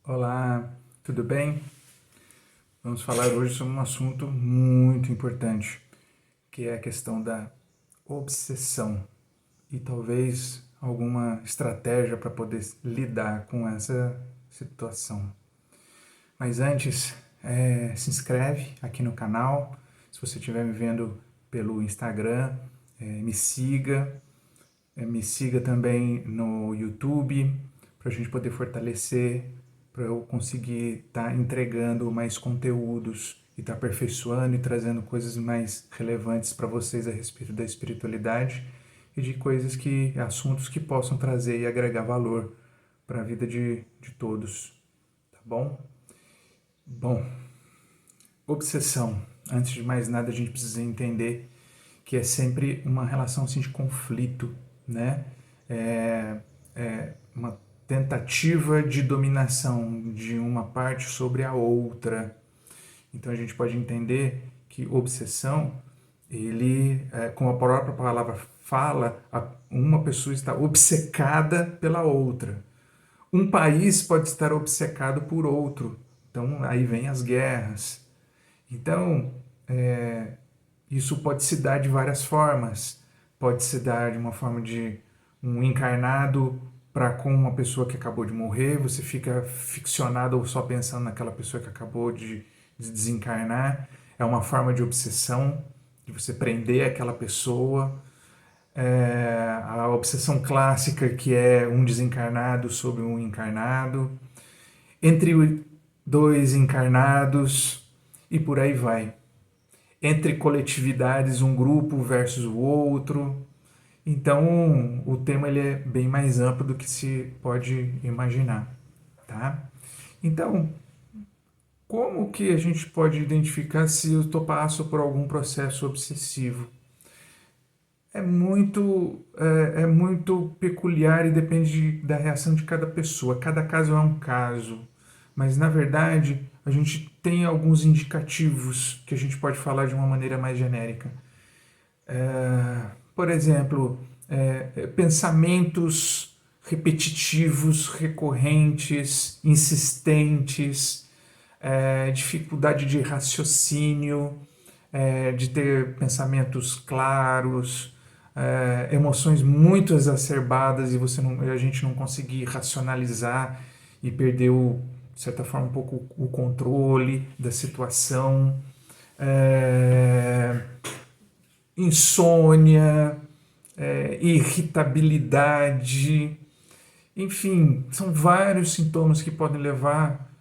Olá, tudo bem? Vamos falar hoje sobre um assunto muito importante, que é a questão da obsessão e talvez alguma estratégia para poder lidar com essa situação. Mas antes, se inscreve aqui no canal. Se você estiver me vendo pelo Instagram, me siga também no YouTube, para a gente poder fortalecer, para eu conseguir estar entregando mais conteúdos e estar aperfeiçoando e trazendo coisas mais relevantes para vocês a respeito da espiritualidade e de assuntos que possam trazer e agregar valor para a vida de todos, tá bom? Bom, obsessão. Antes de mais nada, a gente precisa entender que é sempre uma relação assim, de conflito, né? Uma tentativa de dominação de uma parte sobre a outra. Então a gente pode entender que obsessão, como a própria palavra fala, uma pessoa está obcecada pela outra. Um país pode estar obcecado por outro. Então aí vem as guerras. Então, isso pode se dar de várias formas. Pode se dar de uma forma de um encarnado para com uma pessoa que acabou de morrer, você fica ficcionado ou só pensando naquela pessoa que acabou de desencarnar. É uma forma de obsessão, de você prender aquela pessoa. A obsessão clássica, que é um desencarnado sobre um encarnado, entre dois encarnados e por aí vai. Entre coletividades, um grupo versus o outro. Então, o tema ele é bem mais amplo do que se pode imaginar, tá? Então, como que a gente pode identificar se eu passo por algum processo obsessivo? É muito peculiar e depende da reação de cada pessoa. Cada caso é um caso. Mas, na verdade, a gente tem alguns indicativos que a gente pode falar de uma maneira mais genérica. Por exemplo, pensamentos repetitivos, recorrentes, insistentes, dificuldade de raciocínio, de ter pensamentos claros, emoções muito exacerbadas e a gente não conseguir racionalizar e perder, de certa forma, um pouco o controle da situação. Insônia, irritabilidade, enfim, são vários sintomas que podem levar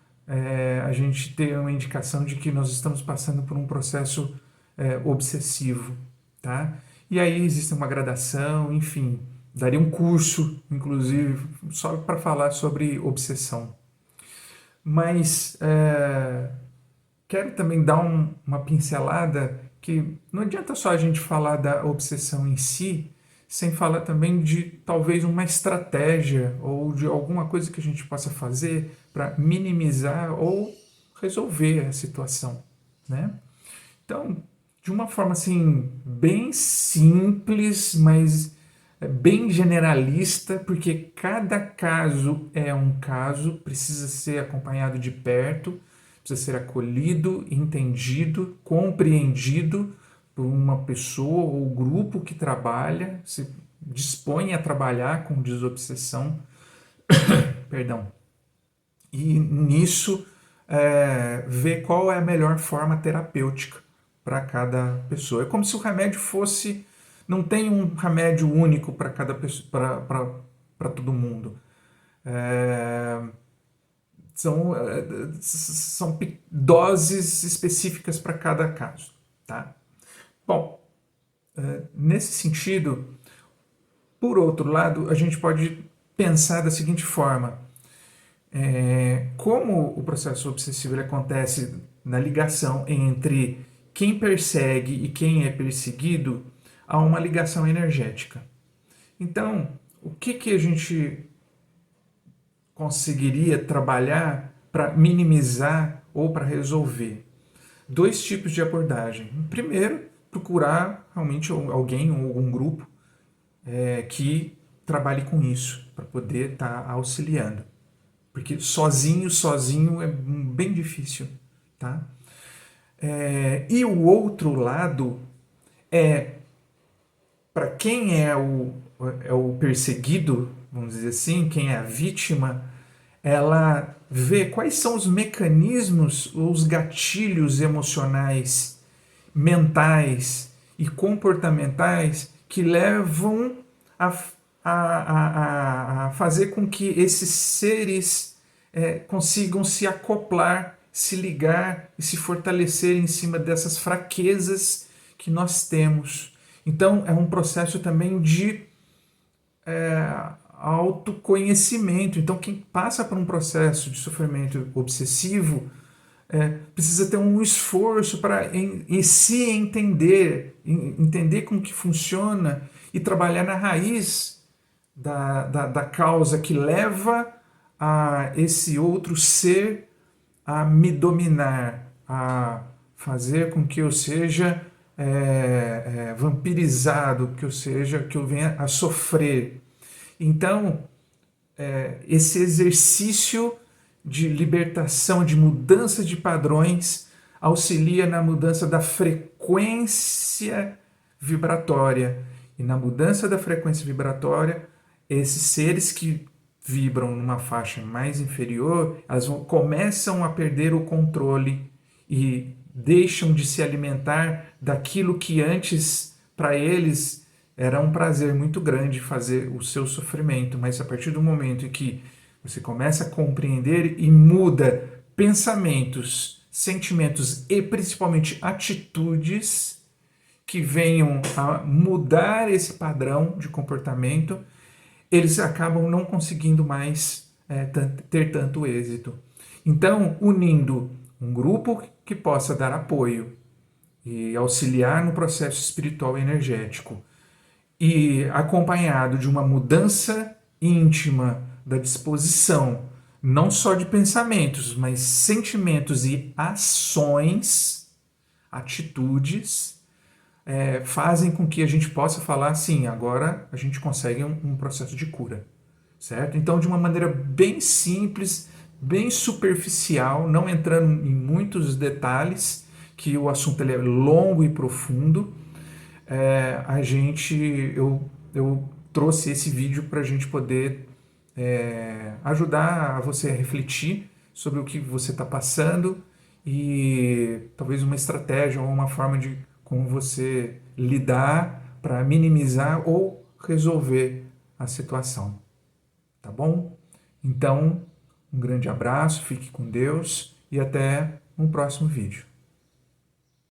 a gente ter uma indicação de que nós estamos passando por um processo obsessivo, tá? E aí existe uma gradação, enfim, daria um curso, inclusive, só para falar sobre obsessão. Mas quero também dar uma pincelada que não adianta só a gente falar da obsessão em si, sem falar também de talvez uma estratégia ou de alguma coisa que a gente possa fazer para minimizar ou resolver a situação, né? Então, de uma forma assim bem simples, mas bem generalista, porque cada caso é um caso, precisa ser acompanhado de perto, precisa ser acolhido, entendido, compreendido por uma pessoa ou grupo que trabalha, se dispõe a trabalhar com desobsessão, perdão, e nisso ver qual é a melhor forma terapêutica para cada pessoa. É como se o remédio fosse, não tem um remédio único para cada pessoa, para todo mundo. É, são doses específicas para cada caso, tá? Bom, nesse sentido, por outro lado, a gente pode pensar da seguinte forma: como o processo obsessivo ele acontece na ligação entre quem persegue e quem é perseguido, há uma ligação energética. Então, o que a gente conseguiria trabalhar para minimizar ou para resolver? Dois tipos de abordagem. Primeiro, procurar realmente alguém ou algum grupo que trabalhe com isso, para poder estar auxiliando. porque sozinho é bem difícil, tá? E o outro lado é para quem é o perseguido, vamos dizer assim, quem é a vítima, ela vê quais são os mecanismos, os gatilhos emocionais, mentais e comportamentais que levam a, a fazer com que esses seres consigam se acoplar, se ligar e se fortalecer em cima dessas fraquezas que nós temos. Então, é um processo também de autoconhecimento. Então, quem passa por um processo de sofrimento obsessivo precisa ter um esforço para se entender, entender como que funciona e trabalhar na raiz da causa que leva a esse outro ser a me dominar, a fazer com que eu seja vampirizado, que eu venha a sofrer. Então, esse exercício de libertação, de mudança de padrões, auxilia na mudança da frequência vibratória. E na mudança da frequência vibratória, esses seres que vibram numa faixa mais inferior, elas começam a perder o controle e deixam de se alimentar daquilo que antes, para eles, era um prazer muito grande fazer o seu sofrimento, mas a partir do momento em que você começa a compreender e muda pensamentos, sentimentos e principalmente atitudes que venham a mudar esse padrão de comportamento, eles acabam não conseguindo mais ter tanto êxito. Então, unindo um grupo que possa dar apoio e auxiliar no processo espiritual e energético, e acompanhado de uma mudança íntima da disposição, não só de pensamentos, mas sentimentos e ações, atitudes, fazem com que a gente possa falar assim, agora a gente consegue um processo de cura, certo? Então, de uma maneira bem simples, bem superficial, não entrando em muitos detalhes, que o assunto ele é longo e profundo, eu trouxe esse vídeo para a gente poder ajudar você a refletir sobre o que você está passando e talvez uma estratégia ou uma forma de como você lidar para minimizar ou resolver a situação. Tá bom? Então, um grande abraço, fique com Deus e até um próximo vídeo.